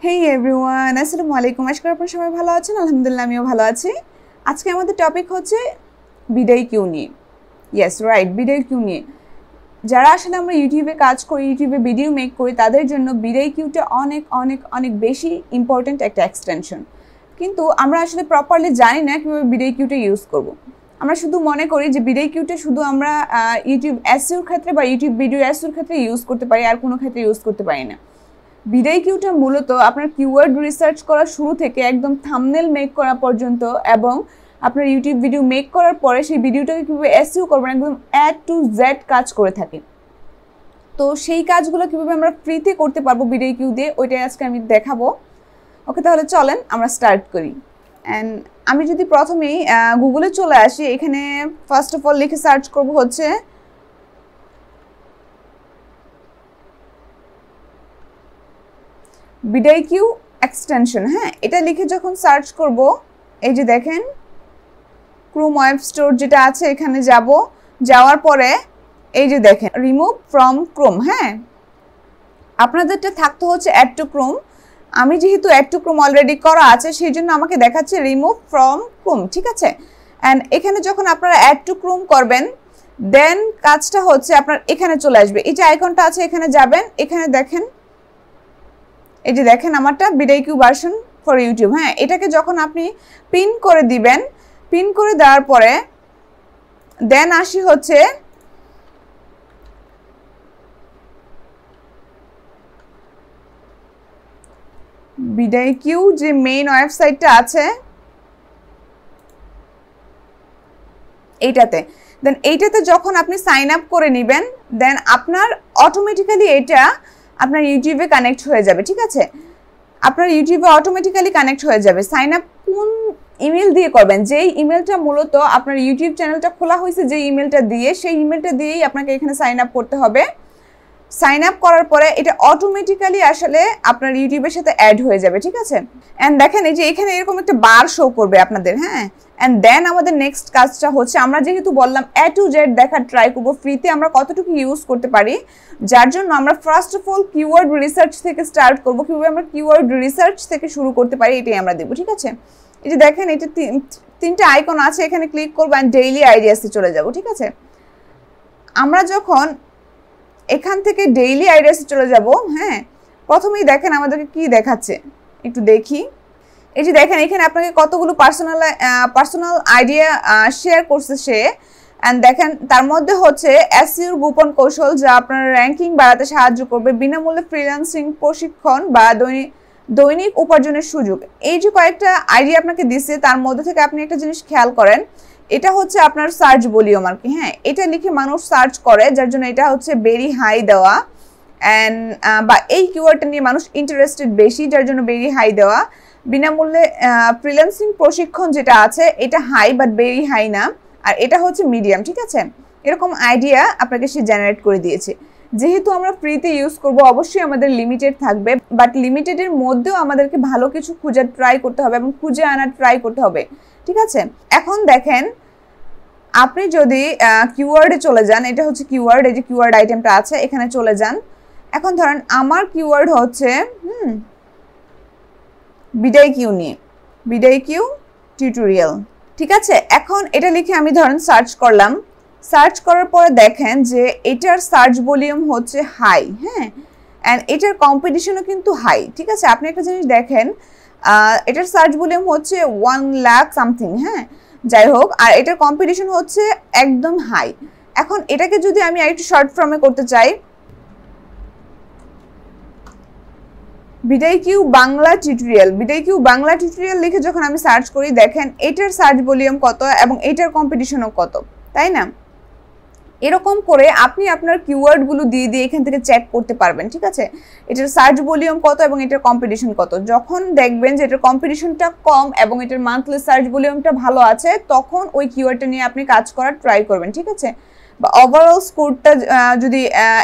হেই everyone, আসসালামু আলাইকুম। আশা করি আপনারা সবাই ভালো আছেন। আলহামদুলিল্লাহ আমিও ভালো আছি। আজকে আমাদের টপিক হচ্ছে বিদায় কিউ নিয়ে। ইয়েস রাইট, বিদায় কিউ নিয়ে। যারা আসলে আমরা ইউটিউবে কাজ করি, ইউটিউবে ভিডিও মেক করি, তাদের জন্য বিদায় কিউটা অনেক অনেক অনেক বেশি ইম্পর্ট্যান্ট একটা এক্সটেনশন। কিন্তু আমরা আসলে প্রপারলি জানি না কীভাবে বিদায় কিউটা ইউজ করব। আমরা শুধু মনে করি যে বিদায় কিউটা শুধু আমরা ইউটিউব এসইওর ক্ষেত্রে বা ইউটিউব ভিডিও এসইওর ক্ষেত্রে ইউজ করতে পারি, আর কোনো ক্ষেত্রে ইউজ করতে পারি না। বিদায় কিউটা মূলত আপনার কিওয়ার্ড রিসার্চ করা শুরু থেকে একদম থাম্বনেল মেক করা পর্যন্ত এবং আপনার ইউটিউব ভিডিও মেক করার পরে সেই ভিডিওটাকে কীভাবে এসইও করবেন একদম A to Z কাজ করে থাকে। তো সেই কাজগুলো কীভাবে আমরা ফ্রিতে করতে পারবো বিদায় কিউ দিয়ে, ওইটাই আজকে আমি দেখাবো। ওকে, তাহলে চলেন আমরা স্টার্ট করি। অ্যান্ড আমি যদি প্রথমেই গুগলে চলে আসি, এখানে ফার্স্ট অফ অল লিখে সার্চ করব হচ্ছে বিদায় কিউ এক্সটেনশন। হ্যাঁ, এটা লিখে যখন সার্চ করব, এই যে দেখেন ক্রোম ওয়েব স্টোর যেটা আছে এখানে যাব, যাওয়ার পরে এই যে দেখেন রিমুভ ফ্রম ক্রোম। হ্যাঁ, আপনাদেরটা থাকতে হচ্ছে অ্যাড টু ক্রোম। আমি যেহেতু অ্যাড টু ক্রোম অলরেডি করা আছে সেই জন্য আমাকে দেখাচ্ছে রিমুভ ফ্রম ক্রোম। ঠিক আছে, অ্যান্ড এখানে যখন আপনারা অ্যাড টু ক্রোম করবেন দেন কাজটা হচ্ছে আপনার এখানে চলে আসবে। এই যে আইকনটা আছে এখানে যাবেন, এখানে দেখেন এই যে দেখেন আমারটা বিদায় কিউ ভার্সন ফর ইউটিউব। হ্যাঁ, এটাকে যখন আপনি পিন করে দিবেন, পিন করে দেওয়ার পরে দেন আসি হচ্ছে বিদায় কিউ যে মেইন ওয়েবসাইটটা আছে এইটাতে। দেন এইটাতে যখন আপনি সাইন আপ করে নেবেন দেন আপনার অটোমেটিক্যালি এটা আপনার ইউটিউবে কানেক্ট হয়ে যাবে। ঠিক আছে, আপনার ইউটিউবে অটোমেটিক্যালি কানেক্ট হয়ে যাবে। সাইন আপ কোন ইমেল দিয়ে করবেন? যেই ইমেলটা মূলত আপনার ইউটিউব চ্যানেলটা খোলা হয়েছে যে ইমেলটা দিয়ে, সেই ইমেলটা দিয়েই আপনাকে এখানে সাইন আপ করতে হবে। সাইন আপ করার পরে এটা অটোমেটিক্যালি আসলে আপনার ইউটিউবের সাথে অ্যাড হয়ে যাবে। ঠিক আছে, অ্যান্ড দেখেন এই যে এখানে এরকম একটা বার শো করবে আপনাদের। হ্যাঁ, অ্যান্ড দেন আমাদের নেক্সট কাজটা হচ্ছে আমরা যেহেতু বললাম A to Z দেখার ট্রাই করবো ফ্রিতে আমরা কতটুকু ইউজ করতে পারি, যার জন্য আমরা first of all keyword research থেকে স্টার্ট করবো। কীভাবে আমরা কিওয়ার্ড রিসার্চ থেকে শুরু করতে পারি এটাই আমরা দেবো। ঠিক আছে, এই যে দেখেন এটা তিনটা আইকন আছে, এখানে ক্লিক করবো অ্যান্ড ডেইলি আইডিয়াসে চলে যাব। ঠিক আছে, আমরা যখন এখান থেকে ডেইলি আইডিয়াসে চলে যাব, হ্যাঁ, প্রথমেই দেখেন আমাদেরকে কি দেখাচ্ছে একটু দেখি। এই যে দেখেন এখানে আপনাকে কতগুলো পার্সোনাল আইডিয়া শেয়ার করছে সে, অ্যান্ড দেখেন তার মধ্যে হচ্ছে এসইওর গোপন কৌশল যা আপনার র্যাঙ্কিং বাড়াতে সাহায্য করবে, বিনামূল্যে ফ্রিল্যান্সিং প্রশিক্ষণ বা দৈনিক উপার্জনের সুযোগ। এই যে কয়েকটা আইডিয়া আপনাকে দিচ্ছে তার মধ্যে থেকে আপনি একটা জিনিস খেয়াল করেন, এটা হচ্ছে আপনার সার্চ ভলিউম আর কি। হ্যাঁ, এটা লিখে মানুষ সার্চ করে যার জন্য এটা হচ্ছে ভেরি হাই দেওয়া, অ্যান্ড বা এই কিওয়ার্ডটা নিয়ে মানুষ ইন্টারেস্টেড বেশি যার জন্য ভেরি হাই দেওয়া। বিনামূল্যে ফ্রিল্যান্সিং প্রশিক্ষণ যেটা আছে এটা হাই বাট ভেরি হাই না, আর এটা হচ্ছে মিডিয়াম। ঠিক আছে, এরকম আইডিয়া আপনাকে সে জেনারেট করে দিয়েছে। যেহেতু আমরা ফ্রিতে ইউজ করব অবশ্যই আমাদের লিমিটেড থাকবে, বাট লিমিটেডের মধ্যেও আমাদেরকে ভালো কিছু খুঁজে ট্রাই করতে হবে এবং খুঁজে আনার ট্রাই করতে হবে। ঠিক আছে, এখন দেখেন আপনি যদি কিওয়ার্ডে চলে যান, এটা হচ্ছে কিওয়ার্ড, এই যে কিওয়ার্ড আইটেমটা আছে এখানে চলে যান। এখন ধরেন আমার কিওয়ার্ড হচ্ছে বিদায় কিউ নিয়ে, বিদায় কিউ টিউটোরিয়াল। ঠিক আছে, এখন এটা লিখে আমি ধরেন সার্চ করলাম। সার্চ করার পরে দেখেন যে এটার সার্চ ভলিউম হচ্ছে হাই। হ্যাঁ, অ্যান্ড এটার কম্পিটিশনও কিন্তু হাই। ঠিক আছে, আপনি একটা জিনিস দেখেন এটার সার্চ ভলিউম হচ্ছে 1 লাখ সামথিং। হ্যাঁ, যাই হোক, আর এটার কম্পিটিশন হচ্ছে একদম হাই। এখন এটাকে যদি আমি আরেকটু শর্ট ফর্মে করতে চাই, বিদায় কিউ বাংলা টিউটোরিয়াল, বিদায় কিউ বাংলা টিউটোরিয়াল লিখে যখন আমি সার্চ করি দেখেন এটার সার্চ ভলিউম কত এবং এটার কম্পিটিশনও কত, তাই না? এরকম করে আপনি আপনার কিওয়ার্ডগুলো দিয়ে দিয়ে এখান থেকে চেক করতে পারবেন। ঠিক আছে, এটার সার্চ ভলিউম কত এবং এটার কম্পিটিশন কত। যখন দেখবেন যে এটার কম্পিটিশনটা কম এবং এটার মান্থলি সার্চ ভলিউমটা ভালো আছে তখন ওই কিওয়ার্ডটা নিয়ে আপনি কাজ করার ট্রাই করবেন। ঠিক আছে, বা ওভারঅল স্কোরটা যদি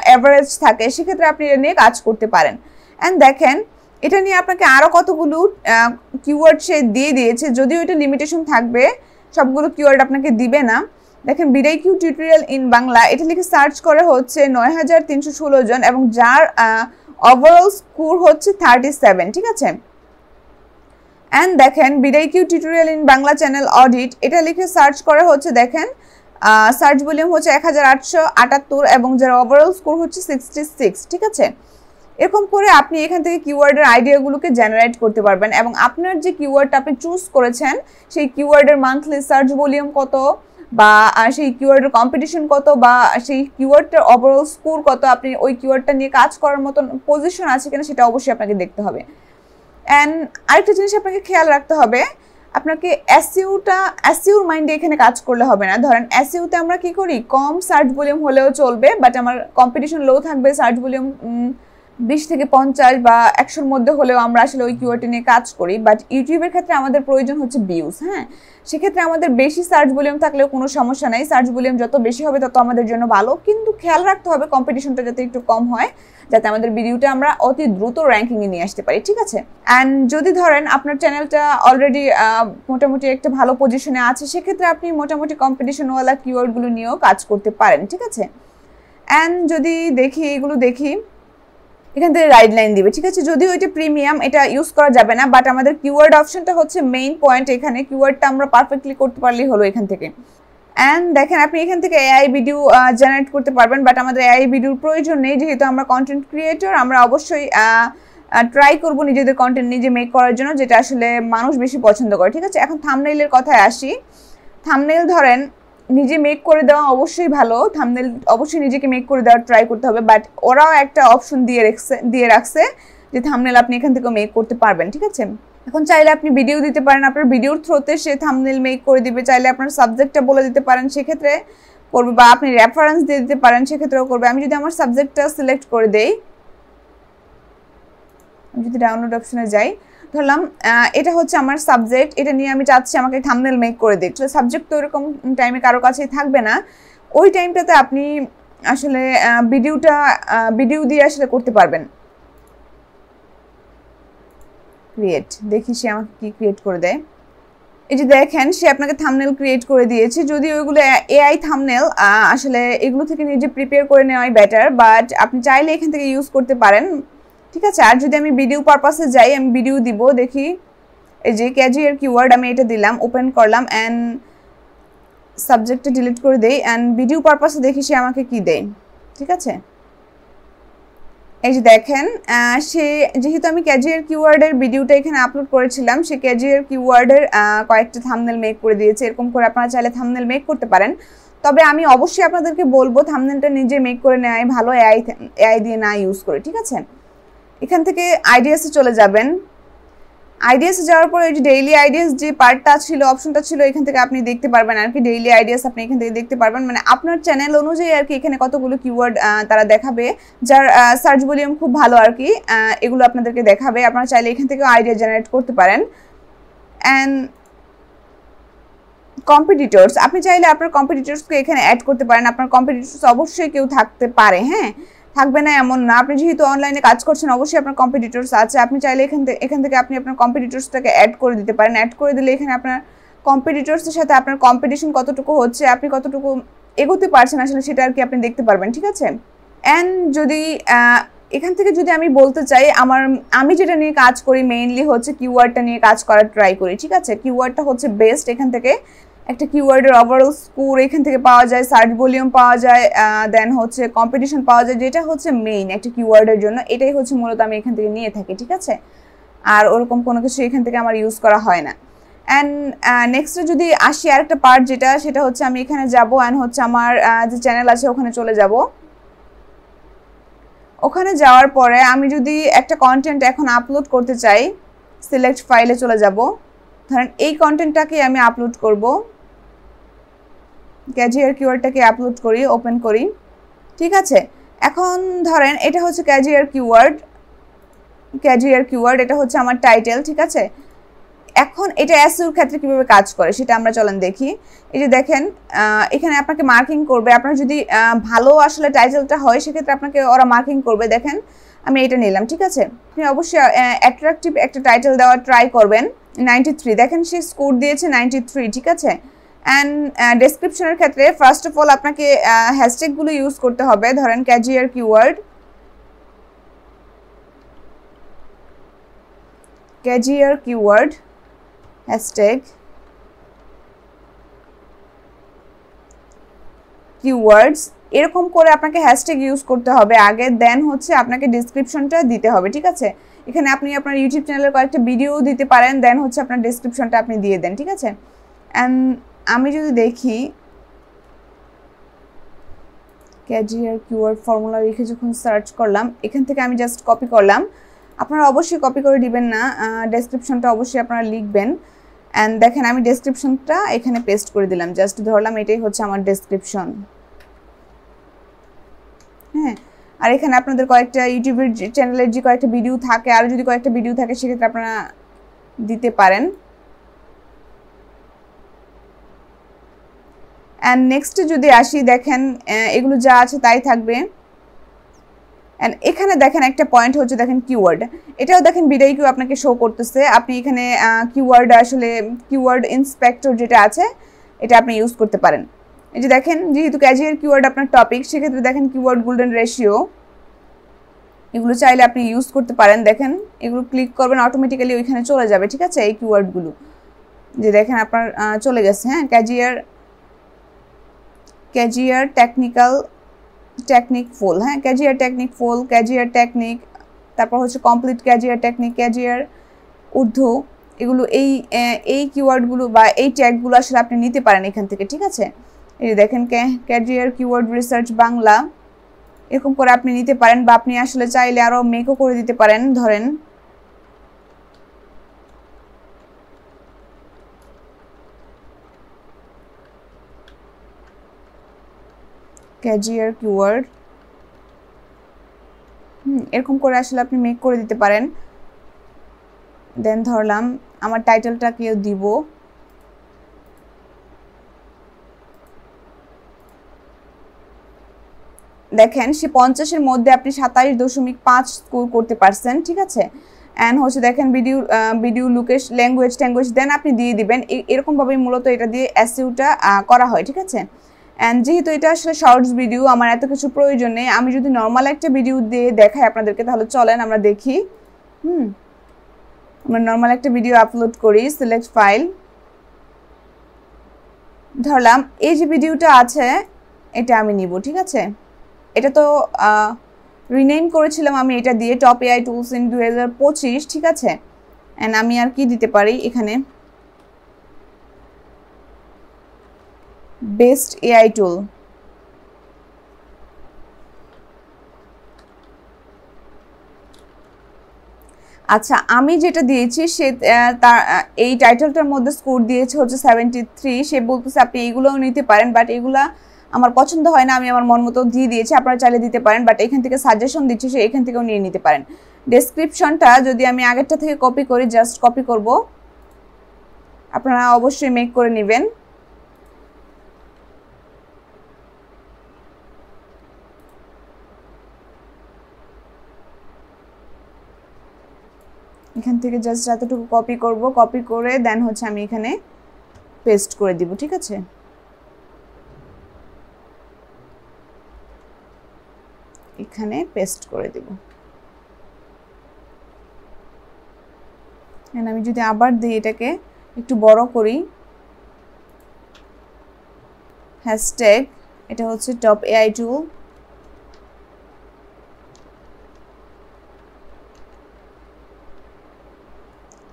অ্যাভারেজ থাকে সেক্ষেত্রে আপনি এটা নিয়ে কাজ করতে পারেন। অ্যান্ড দেখেন এটা নিয়ে আপনাকে আরও কতগুলো কিওয়ার্ড সে দিয়ে দিয়েছে, যদিও এটা লিমিটেশন থাকবে, সবগুলো কিওয়ার্ড আপনাকে দিবে না। দেখেন বিদায় কিউ টিউটোরিয়াল ইন বাংলা এটা লিখে সার্চ করে হচ্ছে ৯,৩১৬ জন এবং যার ওভারঅল স্কোর হচ্ছে 37, ঠিক আছে। অ্যান্ড দেখেন বিডাইকিউ tutorial in Bangla channel audit, এটা লিখে সার্চ করে হচ্ছে দেখেন সার্চ ভলিউম হচ্ছে 1878 এবং যার ওভারঅল স্কোর হচ্ছে 66, ঠিক আছে। এরকম করে আপনি এখান থেকে কিওয়ার্ডের আইডিয়াগুলোকে জেনারেট করতে পারবেন এবং আপনার যে কিওয়ার্ডটা আপনি চুজ করেছেন সেই কিওয়ার্ডের মান্থলি সার্চ ভলিউম কত, বা সেই কিওয়ার্ডের কম্পিটিশন কত, বা সেই কিওয়ার্ডটার ওভারঅল স্কোর কত, আপনি ওই কিওয়ার্ডটা নিয়ে কাজ করার মতন পজিশন আছে কিনা সেটা অবশ্যই আপনাকে দেখতে হবে। অ্যান্ড আরেকটা জিনিস আপনাকে খেয়াল রাখতে হবে, আপনাকে এসইউর মাইন্ডে এখানে কাজ করলে হবে না। ধরেন এসইউতে আমরা কি করি, কম সার্চ ভলিউম হলেও চলবে, বাট আমার কম্পিটিশন লো থাকবে, সার্চ ভলিউম 20 থেকে 50 বা 100-র মধ্যে হলেও আমরা আসলে ওই কিওয়ার্ড নিয়ে কাজ করি। বাট ইউটিউবের ক্ষেত্রে আমাদের প্রয়োজন হচ্ছে ভিউজ, হ্যাঁ, সেক্ষেত্রে আমাদের বেশি সার্চ ভলিউম থাকলেও কোনো সমস্যা নাই, সার্চ ভলিউম যত বেশি হবে তত আমাদের জন্য ভালো, কিন্তু খেয়াল রাখতে হবে কম্পিটিশনটা যাতে একটু কম হয়, যাতে আমাদের ভিডিওটা আমরা অতি দ্রুত র্যাঙ্কিংয়ে নিয়ে আসতে পারি, ঠিক আছে। অ্যান্ড যদি ধরেন আপনার চ্যানেলটা অলরেডি মোটামুটি একটা ভালো পজিশনে আছে, সেক্ষেত্রে আপনি মোটামুটি কম্পিটিশনওয়ালা কিওয়ার্ডগুলো নিয়েও কাজ করতে পারেন, ঠিক আছে। অ্যান্ড যদি এগুলো দেখি এখান থেকে গাইডলাইন দিবে, ঠিক আছে। যদিও এটা প্রিমিয়াম, এটা ইউজ করা যাবে না, বাট আমাদের কিওয়ার্ড অপশনটা হচ্ছে মেইন পয়েন্ট। এখানে কিওয়ার্ডটা আমরা পারফেক্টলি করতে পারলেই হলো এখান থেকে। অ্যান্ড দেখেন আপনি এখান থেকে এআই ভিডিও জেনারেট করতে পারবেন, বাট আমাদের এআই ভিডিওর প্রয়োজন নেই, যেহেতু আমরা কন্টেন্ট ক্রিয়েটর। আমরা অবশ্যই ট্রাই করবো নিজেদের কন্টেন্ট নিজে মেক করার জন্য, যেটা আসলে মানুষ বেশি পছন্দ করে, ঠিক আছে। এখন থাম্বনেইলের কথায় আসি। থাম্বনেইল ধরেন নিজে মেক করে দেওয়া অবশ্যই ভালো, থাম্বনেইল অবশ্যই নিজেকে মেক করে দেওয়ার ট্রাই করতে হবে, বাট ওরাও একটা অপশন দিয়ে রাখছে যে থাম্বনেইল আপনি এখান থেকে মেক করতে পারবেন, ঠিক আছে। এখন চাইলে আপনি ভিডিও দিতে পারেন, আপনার ভিডিওর থ্রুতে সে থাম্বনেইল মেক করে দিবে, চাইলে আপনার সাবজেক্টটা বলে দিতে পারেন, সেক্ষেত্রে করবে, বা আপনি রেফারেন্স দিয়ে দিতে পারেন, সেক্ষেত্রেও করবে। আমি যদি আমার সাবজেক্টটা সিলেক্ট করে দেই, আমি যদি ডাউনলোড অপশনে যাই, ধরলাম এটা হচ্ছে আমার সাবজেক্ট, এটা নিয়ে আমি চাচ্ছি আমাকে থাম্বনেইল মেক করে দিই। সাবজেক্ট তো এরকম টাইমে কারো কাছেই থাকবে না, ওই টাইমটাতে আপনি আসলে ভিডিও দিয়ে আসলে করতে পারবেন। ক্রিয়েট, দেখি সে আমাকে কি ক্রিয়েট করে দেয়। এই যে দেখেন সে আপনাকে থাম্বনেইল ক্রিয়েট করে দিয়েছে, যদি ওইগুলো এআই থাম্বনেইল, আসলে এগুলো থেকে নিজে প্রিপেয়ার করে নেওয়াই বেটার, বাট আপনি চাইলে এখান থেকে ইউজ করতে পারেন, ঠিক আছে। আর যদি আমি ভিডিও পারপাসে যাই, আমি ভিডিও দিব, দেখি এই যে ক্যাজুয়াল কিওয়ার্ড আমি এটা দিলাম, ওপেন করলাম, অ্যান্ড সাবজেক্টটা ডিলিট করে দেই, অ্যান্ড ভিডিও পারপাসে দেখি সে আমাকে কি দেয়, ঠিক আছে। এই যে দেখেন সে, যেহেতু আমি ক্যাজুয়াল কিওয়ার্ডের ভিডিওটা এখানে আপলোড করেছিলাম, সে ক্যাজুয়াল কিওয়ার্ডের কয়েকটা থাম্বনেইল মেক করে দিয়েছে। এরকম করে আপনারা চাইলে থাম্বনেইল মেক করতে পারেন, তবে আমি অবশ্যই আপনাদেরকে বলবো থাম্বনেইলটা নিজে মেক করে নেওয়াই ভালো, এআই দিয়ে না ইউজ করে, ঠিক আছে। এখান থেকে আইডিয়াসে চলে যাবেন। আইডিয়াসে যাওয়ার পরে এই যে ডেইলি আইডিয়াস যে পার্টটা ছিল, অপশনটা ছিল, এখান থেকে আপনি দেখতে পারবেন আর কি, ডেইলি আইডিয়াস আপনি এখান থেকে দেখতে পারবেন, মানে আপনার চ্যানেল অনুযায়ী আর কি এখানে কতগুলো কিওয়ার্ড তারা দেখাবে, যার সার্চ ভলিউম খুব ভালো আর কি, এগুলো আপনাদেরকে দেখাবে। আপনারা চাইলে এখান থেকে আইডিয়া জেনারেট করতে পারেন। অ্যান্ড কম্পিটিটরস, আপনি চাইলে আপনার কম্পিটিটরসকে এখানে অ্যাড করতে পারেন। আপনার কম্পিটিটরস অবশ্যই কেউ থাকতে পারে, হ্যাঁ, থাকবে না এমন না। আপনি যেহেতু অনলাইনে কাজ করছেন, অবশ্যই আপনার কম্পিটিটরস আছে, আপনি চাইলে এখান থেকে আপনি আপনার কম্পিটিটরসটাকে অ্যাড করে দিতে পারেন। অ্যাড করে দিলে এখানে আপনার কম্পিটিটরসের সাথে আপনার কম্পিটিশন কতটুকু হচ্ছে, আপনি কতটুকু এগোতে পারছেন আসলে, সেটা আর কি আপনি দেখতে পারবেন, ঠিক আছে। অ্যান্ড যদি এখান থেকে যদি আমি বলতে চাই, আমি যেটা নিয়ে কাজ করি মেইনলি হচ্ছে কিওয়ার্ডটা নিয়ে কাজ করার ট্রাই করি, ঠিক আছে। কিওয়ার্ডটা হচ্ছে বেস্ট, এখান থেকে একটা কিওয়ার্ডের ওভারঅল স্কোর এখান থেকে পাওয়া যায়, সার্চ ভলিউম পাওয়া যায়, দেন হচ্ছে কম্পিটিশন পাওয়া যায়, যেটা হচ্ছে মেইন একটা কিওয়ার্ডের জন্য। এটাই হচ্ছে মূলত আমি এখান থেকে নিয়ে থাকি, ঠিক আছে। আর ওরকম কোনো কিছু এখান থেকে আমার ইউজ করা হয় না। অ্যান্ড নেক্সটে যদি আসি আরেকটা পার্ট, সেটা হচ্ছে আমি এখানে যাব, অ্যান্ড হচ্ছে আমার যে চ্যানেল আছে ওখানে চলে যাব। ওখানে যাওয়ার পরে আমি যদি একটা কন্টেন্ট এখন আপলোড করতে চাই, সিলেক্ট ফাইলে চলে যাব। ধরেন এই কন্টেন্টটাকে আমি আপলোড করব, ক্যাজুয়াল কিওয়ার্ডটাকে আপলোড করি, ওপেন করি, ঠিক আছে। এখন ধরেন এটা হচ্ছে ক্যাজুয়াল কিওয়ার্ড, এটা হচ্ছে আমার টাইটেল, ঠিক আছে। এখন এটা এসইওর ক্ষেত্রে কিভাবে কাজ করে সেটা আমরা চলেন দেখি। এই যে দেখেন এখানে আপনাকে মার্কিং করবে, আপনার যদি ভালো আসলে টাইটেলটা হয় সেক্ষেত্রে আপনাকে ওরা মার্কিং করবে। দেখেন আমি এটা নিলাম, ঠিক আছে। আপনি অবশ্যই অ্যাট্রাকটিভ একটা টাইটেল দেওয়ার ট্রাই করবেন। 93, দেখেন সে স্কোর দিয়েছে 93, ঠিক আছে। অ্যান্ড ডেসক্রিপশনের ক্ষেত্রে ফার্স্ট অফ অল আপনাকে হ্যাশট্যাগুলো ইউজ করতে হবে। ধরেন ক্যাজুয়াল কিওয়ার্ড, ক্যাজিয়ার কিওয়ার্ড হ্যাশট্যাগ কিওয়ার্ডস এরকম করে আপনাকে হ্যাশট্যাগ ইউজ করতে হবে আগে, দেন হচ্ছে আপনাকে ডেসক্রিপশনটা দিতে হবে, ঠিক আছে। এখানে আপনি আপনার ইউটিউব চ্যানেলের কয়েকটা ভিডিও দিতে পারেন, দেন হচ্ছে আপনার ডেসক্রিপশনটা আপনি দিয়ে দেন, ঠিক আছে। অ্যান্ড আমি যদি দেখি ক্যাজিয়ার কিওয়ার্ড ফর্মুলা লিখে যখন সার্চ করলাম, এখান থেকে আমি জাস্ট কপি করলাম। আপনারা অবশ্যই কপি করে দিবেন না, ডেসক্রিপশনটা অবশ্যই আপনারা লিখবেন। অ্যান্ড দেখেন আমি ডেসক্রিপশনটা এখানে পেস্ট করে দিলাম, জাস্ট ধরলাম এটাই হচ্ছে আমার ডেসক্রিপশন। হ্যাঁ, আর এখানে আপনাদের কয়েকটা ইউটিউবের চ্যানেলের যে কয়েকটা ভিডিও থাকে, আর যদি কয়েকটা ভিডিও থাকে সেক্ষেত্রে আপনারা দিতে পারেন। অ্যান্ড নেক্সটে যদি আসি, দেখেন এগুলো যা আছে তাই থাকবে। অ্যান্ড এখানে দেখেন একটা পয়েন্ট হচ্ছে, দেখেন কিওয়ার্ড, এটাও দেখেন বিদায় কিউ আপনাকে শো করতেছে। আপনি এখানে কিওয়ার্ড আসলে কিওয়ার্ড ইন্সপেক্টর যেটা আছে এটা আপনি ইউজ করতে পারেন। এই যে দেখেন, যেহেতু ক্যাজিয়ার কিওয়ার্ড আপনার টপিক, সেক্ষেত্রে দেখেন কিওয়ার্ড গোল্ডেন রেশিও, এগুলো চাইলে আপনি ইউজ করতে পারেন। দেখেন এগুলো ক্লিক করবেন, অটোমেটিক্যালি ওইখানে চলে যাবে, ঠিক আছে, এই কিওয়ার্ডগুলো যে দেখেন আপনার চলে গেছে। হ্যাঁ, ক্যাজিয়ার টেকনিক ফুল, হ্যাঁ, ক্যাজিয়ার টেকনিক ফুল, ক্যাজিয়ার টেকনিক, তারপর হচ্ছে কমপ্লিট ক্যাজিয়ার টেকনিক, ক্যাজিয়ার উর্দু, এগুলো এই কিওয়ার্ডগুলো বা এই ট্যাগগুলো আসলে আপনি নিতে পারেন এখান থেকে, ঠিক আছে। এই যে দেখেন ক্যাজিয়ার কিওয়ার্ড রিসার্চ বাংলা, এরকম করে আপনি নিতে পারেন, বা আপনি আসলে চাইলে আরও মেকও করে দিতে পারেন। ধরেন ক্যাজিয়ার কিওয়ার্ড, এরকম করে আসলে আপনি মেক করে দিতে পারেন। দেন ধরলাম আমার টাইটেলটাকে দিব, দেখেন সে 50-এর মধ্যে আপনি 27.5 স্কোর করতে পারছেন, ঠিক আছে। অ্যান্ড হচ্ছে দেখেন ভিডিও লুকেশ ল্যাঙ্গুয়েজ দেন আপনি দিয়ে দিবেন। এরকমভাবেই মূলত এটা দিয়ে এসইওটা করা হয়, ঠিক আছে। অ্যান্ড যেহেতু এটা আসলে শর্টস ভিডিও, আমার এত কিছু প্রয়োজন নেই। আমি যদি নর্মাল একটা ভিডিও দিয়ে দেখাই আপনাদেরকে, তাহলে চলেন আমরা দেখি। আমরা নর্মাল একটা ভিডিও আপলোড করি, সিলেক্ট ফাইল, ধরলাম এই যে ভিডিওটা আছে এটা আমি নিব, ঠিক আছে। এটা তো রিনেম করেছিলাম আমি এটা দিয়ে, টপ এআই টুলস ইন 2025, ঠিক আছে। অ্যান্ড আমি আর কি দিতে পারি এখানে, বেস্ট এআই টুল, আচ্ছা আমি যেটা দিয়েছি সে তার এই টাইটেলটার মধ্যে স্কোর দিয়েছে হচ্ছে 73। সে বলতেছে আপনি এইগুলোও নিতে পারেন, বাট এগুলা আমার পছন্দ হয় না, আমি আমার মন মতো দিয়ে দিয়েছি, আপনারা চাইলে দিতে পারেন, বাট এখান থেকে সাজেশন দিচ্ছি, সে এখান থেকেও নিয়ে নিতে পারেন। ডেসক্রিপশনটা যদি আমি আগেরটা থেকে কপি করি, জাস্ট কপি করব, আপনারা অবশ্যই মেক করে নেবেন। এখান থেকে জাস্ট এতটুকু কপি করব, কপি করে দেন হচ্ছে আমি এখানে পেস্ট করে দিব, ঠিক আছে। এখানে পেস্ট করে দেব। আমি যদি আবার দিই, এটাকে একটু বড় করি, হ্যাশট্যাগ এটা হচ্ছে টপ এআই টুল,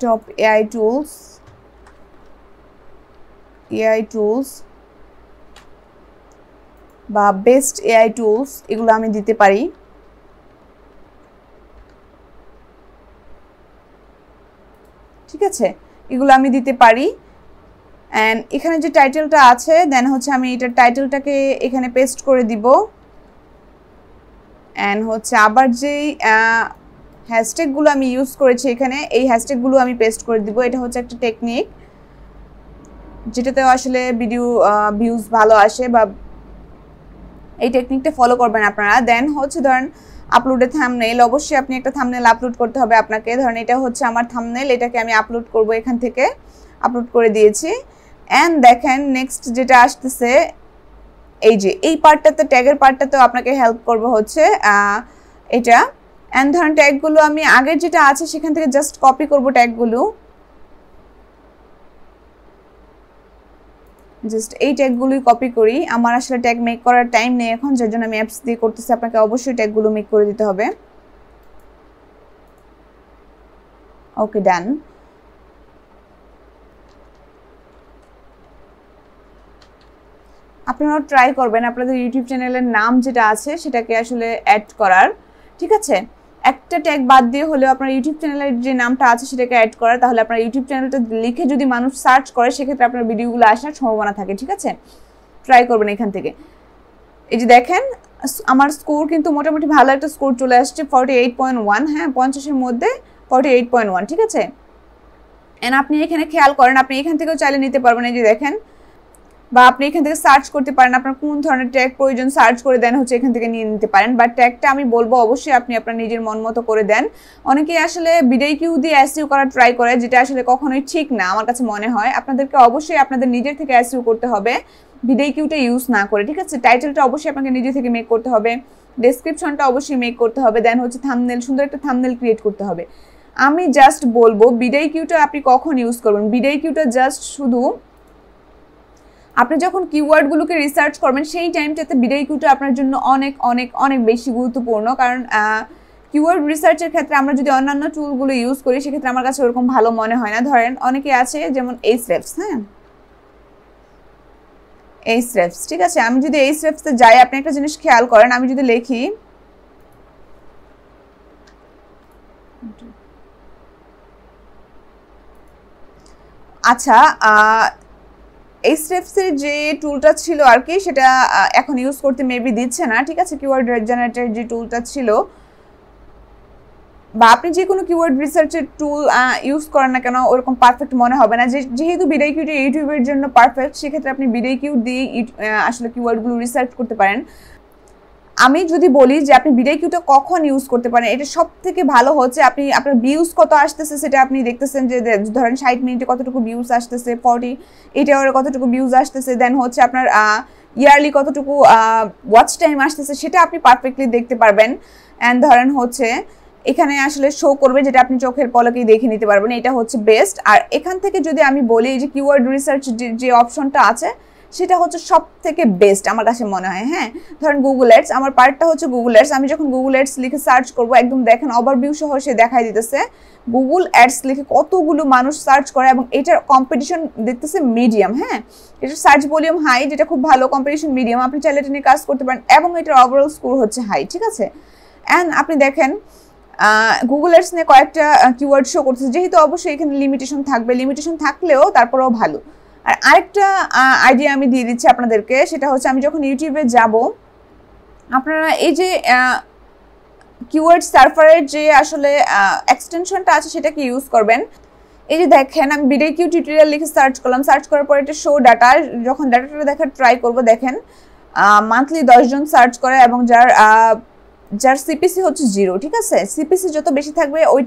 টপ এআই টুলস বা বেস্ট এআই টুলস, এগুলো আমি দিতে পারি। ঠিক আছে, এগুলো আমি দিতে পারি। অ্যান্ড এখানে যে টাইটেলটা আছে, দেন হচ্ছে আমি এটার টাইটেলটাকে এখানে পেস্ট করে দিব। অ্যান্ড হচ্ছে আবার যেই হ্যাশট্যাগুলো আমি ইউজ করেছি এখানে, এই হ্যাশট্যাগুলো আমি পেস্ট করে দিব। এটা হচ্ছে একটা টেকনিক যেটাতে আসলে ভিডিও ভিউজ ভালো আসে, বা এই টেকনিকটা ফলো করবেন আপনারা। দেন হচ্ছে ধরেন আপলোডে থাম্বনেল, অবশ্যই আপনি একটা থাম্বনেল আপলোড করতে হবে আপনাকে। ধরেন এটা হচ্ছে আমার থাম্বনেল, এটাকে আমি আপলোড করব, এখান থেকে আপলোড করে দিয়েছি। অ্যান্ড দেখেন নেক্সট যেটা আসতেছে, এই যে এই পার্টটাতে, ট্যাগের পার্টটাতেও আপনাকে হেল্প করবে হচ্ছে এটা। এন্ড ধরেন ট্যাগগুলো আমি আগের যেটা আছে সেখান থেকে জাস্ট কপি করব ট্যাগগুলো, জাস্ট এই ট্যাগগুলোই কপি করি। আমার আসলে ট্যাগ মেক করার টাইম নেই এখন, যার জন্য আমি অ্যাপস দিয়ে করতেছি। আপনাকে অবশ্যই ট্যাগগুলো মেক করে দিতে হবে। ওকে, ডান। আপনারাও ট্রাই করবেন আপনাদের ইউটিউব চ্যানেলের নাম যেটা আছে সেটাকে আসলে অ্যাড করার, ঠিক আছে? একটা ট্যাগ বাদ দিয়ে হলেও আপনার ইউটিউব চ্যানেলের যে নামটা আছে সেটাকে অ্যাড করার, তাহলে আপনার ইউটিউব চ্যানেলটা লিখে যদি মানুষ সার্চ করে সেক্ষেত্রে আপনার ভিডিওগুলো আসার সম্ভাবনা থাকে, ঠিক আছে? ট্রাই করবেন এখান থেকে। এই যে দেখেন আমার স্কোর কিন্তু মোটামুটি ভালো একটা স্কোর চলে আসছে, 48.1। হ্যাঁ, 50-এর মধ্যে 48.1, ঠিক আছে? এন্ড আপনি এখানে খেয়াল করেন, আপনি এখান থেকেও চাইলে নিতে পারবেন। এই যে দেখেন, বা আপনি এখান থেকে সার্চ করতে পারেন, আপনার কোন ধরনের ট্যাগ প্রয়োজন সার্চ করে দেন হচ্ছে এখান থেকে নিয়ে নিতে পারেন। বাট ট্যাগটা আমি বলবো অবশ্যই আপনি আপনার নিজের মন মতো করে দেন। অনেকেই আসলে বিডাইকিউ দিয়ে এসইও করা ট্রাই করে, যেটা আসলে কখনোই ঠিক না আমার কাছে মনে হয়। আপনাদেরকে অবশ্যই আপনাদের নিজের থেকে এসইও করতে হবে, বিডাইকিউটা ইউজ না করে, ঠিক আছে? টাইটেলটা অবশ্যই আপনাকে নিজে থেকে মেক করতে হবে, ডেসক্রিপশনটা অবশ্যই মেক করতে হবে, দেন হচ্ছে থাম্বনেল, সুন্দর একটা থাম্বনেল ক্রিয়েট করতে হবে। আমি জাস্ট বলবো বিডাইকিউটা আপনি কখন ইউজ করবেন। বিডাইকিউটা জাস্ট শুধু আপনি যখন কিওয়ার্ডগুলোকে রিসার্চ করবেন সেই টাইমটাতে বিডাইকিউটা আপনার জন্য অনেক অনেক অনেক বেশি গুরুত্বপূর্ণ। কারণ কিওয়ার্ড রিসার্চের ক্ষেত্রে আমরা যদি অন্যান্য টুলগুলো ইউজ করি সেক্ষেত্রে আমার কাছে ওরকম ভালো মনে হয় না। ধরেন অনেকে আছে যেমন Ahrefs, হ্যাঁ, Ahrefs, ঠিক আছে? আমি যদি Ahrefs-এ যাই, আপনি একটা জিনিস খেয়াল করেন, আমি যদি লিখি আচ্ছা Ahrefs-এর যে টুলটা ছিল আর কি, সেটা এখন ইউজ করতে মেবি দিচ্ছে না, ঠিক আছে? কিওয়ার্ড জেনারেটর যে টুলটা ছিল, বা আপনি যে কোনো কিওয়ার্ড রিসার্চের টুল ইউজ করেন না কেন ওরকম পারফেক্ট মনে হবে না। যেহেতু বিডাইকিউটা ইউটিউবের জন্য পারফেক্ট, সেক্ষেত্রে আপনি বিডাইকিউ দিয়ে আসলে কিওয়ার্ডগুলো রিসার্চ করতে পারেন। আমি যদি বলি যে আপনি বিডাইকিউটা কখন ইউজ করতে পারেন, এটা সব থেকে ভালো হচ্ছে আপনি আপনার ভিউজ কত আসতেছে সেটা আপনি দেখতেছেন, যে ধরেন 60 মিনিটে কতটুকু ভিউজ আসতেছে, 48 আওয়ারে কতটুকু ভিউজ আসতেছে, দেন হচ্ছে আপনার ইয়ারলি কতটুকু ওয়াচ টাইম আসতেছে, সেটা আপনি পারফেক্টলি দেখতে পারবেন। অ্যান্ড ধরেন হচ্ছে এখানে আসলে শো করবে, যেটা আপনি চোখের পলকেই দেখে নিতে পারবেন। এটা হচ্ছে বেস্ট। আর এখান থেকে যদি আমি বলি যে কিওয়ার্ড রিসার্চ যে অপশনটা আছে সেটা হচ্ছে সব থেকে বেস্ট আমার কাছে মনে হয়। হ্যাঁ, ধরেন গুগল অ্যাডস, আমার পার্টটা হচ্ছে গুগল অ্যাডস। আমি যখন গুগল অ্যাডস লিখে সার্চ করব, একদম দেখেন ওভারভিউ সহ সে দেখাই দিতেছে গুগল অ্যাডস লিখে কতগুলো মানুষ সার্চ করে, এবং এটার কম্পিটিশন দেখতেছে মিডিয়াম। হ্যাঁ, এটার সার্চ ভলিউম হাই, যেটা খুব ভালো, কম্পিটিশন মিডিয়াম, আপনি চাইলে এটা নিয়ে কাজ করতে পারেন, এবং এটার ওভারঅল স্কোর হচ্ছে হাই, ঠিক আছে? অ্যান্ড আপনি দেখেন গুগল অ্যাডস নিয়ে কয়েকটা কিওয়ার্ড শো করতেছে, যেহেতু অবশ্যই এখানে লিমিটেশন থাকবে, লিমিটেশন থাকলেও তারপরেও ভালো। আর আরেকটা আইডিয়া আমি দিয়ে দিচ্ছি আপনাদেরকে, সেটা হচ্ছে আমি যখন ইউটিউবে যাব, আপনারা এই যে কিওয়ার্ড সার্ভারের যে আসলে এক্সটেনশনটা আছে সেটাকে ইউজ করবেন। এই যে দেখেন আমি বিডাইকিউ টিউটোরিয়াল লিখে সার্চ করলাম, সার্চ করার পর এটা শো ডাটা, যখন ডাটাটা দেখার ট্রাই করব, দেখেন মান্থলি 10 জন সার্চ করে, এবং যার সিপিসি হচ্ছে 0, ঠিক আছে? সিপিসি যত বেশি থাকবে ওই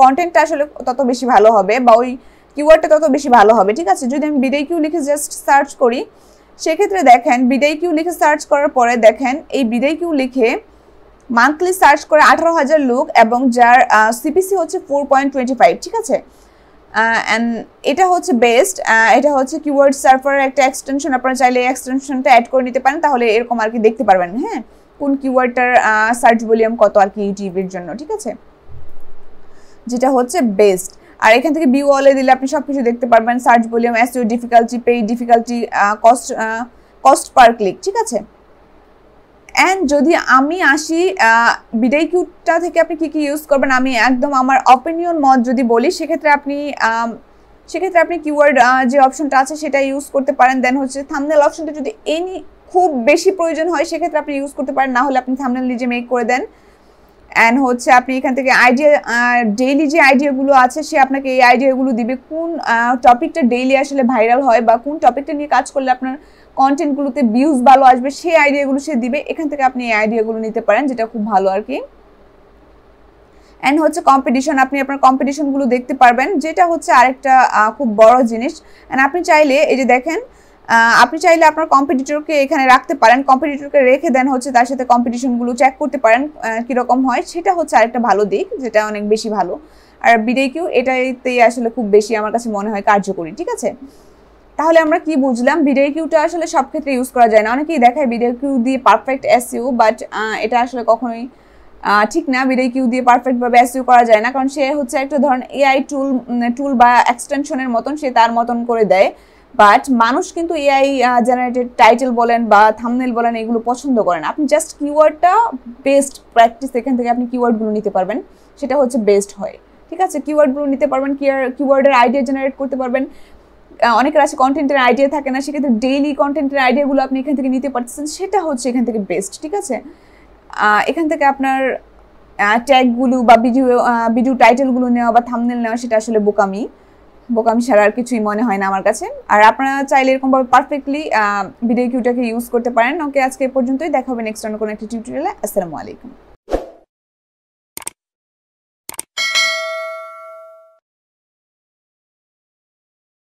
কন্টেন্টটা আসলে তত বেশি ভালো হবে, বা ওই কিওয়ার্ডটা তত বেশি ভালো হবে, ঠিক আছে? যদি আমি বিডাইকিউ লিখে জাস্ট সার্চ করি, সেক্ষেত্রে দেখেন বিডাইকিউ লিখে সার্চ করার পরে দেখেন এই বিডাইকিউ লিখে মান্থলি সার্চ করে 18,000 লোক, এবং যার সিপিসি হচ্ছে 4.25, ঠিক আছে? অ্যান্ড এটা হচ্ছে বেস্ট। এটা হচ্ছে কিওয়ার্ড সার্ভারের একটা এক্সটেনশন, আপনারা চাইলে এই এক্সটেনশনটা অ্যাড করে নিতে পারেন, তাহলে এরকম আর কি দেখতে পারবেন, হ্যাঁ, কোন কিওয়ার্ডটার সার্চ ভলিউম কত আর কি ইউটিউবের জন্য, ঠিক আছে? যেটা হচ্ছে বেস্ট। আর এখান থেকে ভিউ অলে দিলে আপনি সবকিছু দেখতে পারবেন, search volume, SEO difficulty, paid difficulty, cost per click, ঠিক আছে? অ্যান্ড যদি আমি আসি বিডাইকিউটা থেকে আপনি কি ইউজ করবেন, আমি একদম আমার অপিনিয়ন মত যদি বলি, সেক্ষেত্রে আপনি কিওয়ার্ড যে অপশনটা আছে সেটা ইউজ করতে পারেন। দেন হচ্ছে থাম্বনেল অপশনটা যদি খুব বেশি প্রয়োজন হয় সেক্ষেত্রে আপনি ইউজ করতে পারেন, না হলে আপনি থাম্বনেল নিজে মেক করে দেন। অ্যান্ড হচ্ছে আপনি এখান থেকে আইডিয়া, ডেইলি যে আইডিয়াগুলো আছে সে আপনাকে এই আইডিয়াগুলো দিবে, কোন টপিকটা ডেইলি আসলে ভাইরাল হয়, বা কোন টপিকটা নিয়ে কাজ করলে আপনার কন্টেন্টগুলোতে ভিউজ ভালো আসবে, সেই আইডিয়াগুলো সে দিবে। এখান থেকে আপনি এই আইডিয়াগুলো নিতে পারেন, যেটা খুব ভালো আর কি। অ্যান্ড হচ্ছে কম্পিটিশন, আপনি আপনার কম্পিটিশনগুলো দেখতে পারবেন, যেটা হচ্ছে আরেকটা খুব বড় জিনিস। অ্যান্ড আপনি চাইলে এই যে দেখেন আপনি চাইলে আপনার কম্পিটিটরকে এখানে রাখতে পারেন, কম্পিটিটরকে রেখে দেন হচ্ছে তার সাথে কম্পিটিশনগুলো চেক করতে পারেন কীরকম হয়, সেটা হচ্ছে আরেকটা ভালো দিক, যেটা অনেক বেশি ভালো। আর বিডিকিউ এটাতেই আসলে খুব বেশি আমার কাছে মনে হয় কার্যকরী। ঠিক আছে, তাহলে আমরা কি বুঝলাম, বিডিকিউটা আসলে সব ক্ষেত্রে ইউজ করা যায় না। অনেকেই দেখায় বিডিকিউ দিয়ে পারফেক্ট এসইও, বাট এটা আসলে কখনোই ঠিক না। বিডিকিউ দিয়ে পারফেক্টভাবে এসইও করা যায় না, কারণ সে হচ্ছে একটা ধরনের এআই টুল বা এক্সটেনশনের মতন, সে তার মতন করে দেয়। বাট মানুষ কিন্তু এআই জেনারেটেড টাইটেল বলেন বা থাম্বনেল বলেন এগুলো পছন্দ করেন। আপনি জাস্ট কিওয়ার্ডটা বেস্ট প্র্যাকটিস, এখান থেকে আপনি কিওয়ার্ডগুলো নিতে পারবেন, সেটা হচ্ছে বেস্ট হয়। ঠিক আছে, কিওয়ার্ডগুলো নিতে পারবেন, কিওয়ার্ডের আইডিয়া জেনারেট করতে পারবেন। অনেকের আছে কন্টেন্টের আইডিয়া থাকে না, সেক্ষেত্রে ডেইলি কন্টেন্টের আইডিয়াগুলো আপনি এখান থেকে নিতে পারতেছেন, সেটা হচ্ছে এখান থেকে বেস্ট। ঠিক আছে, এখান থেকে আপনার ট্যাগগুলো বা ভিডিও টাইটেলগুলো নেওয়া বা থাম্বনেল নেওয়া সেটা আসলে বোকামি ছাড়া আর কিছুই মনে হয় না আমার কাছে। আর আপনারা চাইলে এরকমভাবে পারফেক্টলি বিডিকিউটাকে ইউজ করতে পারেন। ওকে, আজকে এই পর্যন্তই, দেখা হবে নেক্সট অন্য কোনো একটা টিউটোরিয়ালে। আসসালামু আলাইকুম।